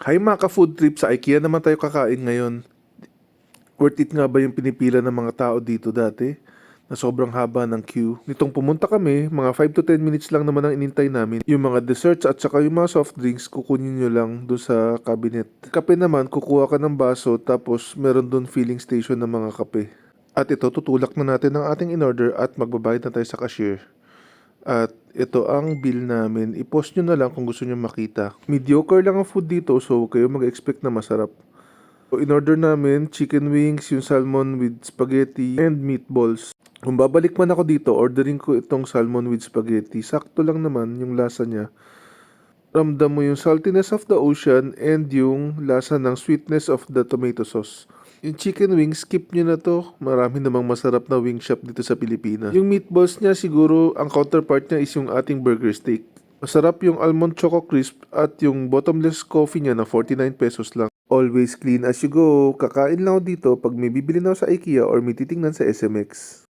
Hi mga ka-food trip, sa IKEA naman tayo kakain ngayon. Worth it nga ba yung pinipila ng mga tao dito dati? Na sobrang haba ng queue. Nitong pumunta kami, mga 5 to 10 minutes lang naman ang inintay namin. Yung mga desserts at saka yung mga soft drinks, kukunin nyo lang doon sa cabinet. Kape naman, kukuha ka ng baso tapos meron doon filling station ng mga kape. At ito, tutulak na natin ang ating in-order at magbabayad na tayo sa cashier. At ito ang bill namin. I-post nyo na lang kung gusto nyo makita. Mediocre lang ang food dito, so huwag kayo mag-expect na masarap. So, in-order namin chicken wings, yung salmon with spaghetti, and meatballs. Kung babalik man ako dito, ordering ko itong salmon with spaghetti. Sakto lang naman yung lasa niya. Ramdam mo yung saltiness of the ocean and yung lasa ng sweetness of the tomato sauce. Yung chicken wings, skip nyo na to. Marami namang masarap na wing shop dito sa Pilipinas. Yung meatballs niya, siguro ang counterpart niya is yung ating burger steak. Masarap yung almond choco crisp at yung bottomless coffee niya na 49 pesos lang. Always clean as you go. Kakain lang ako dito pag may bibili na ako sa IKEA or may titingnan sa SMX.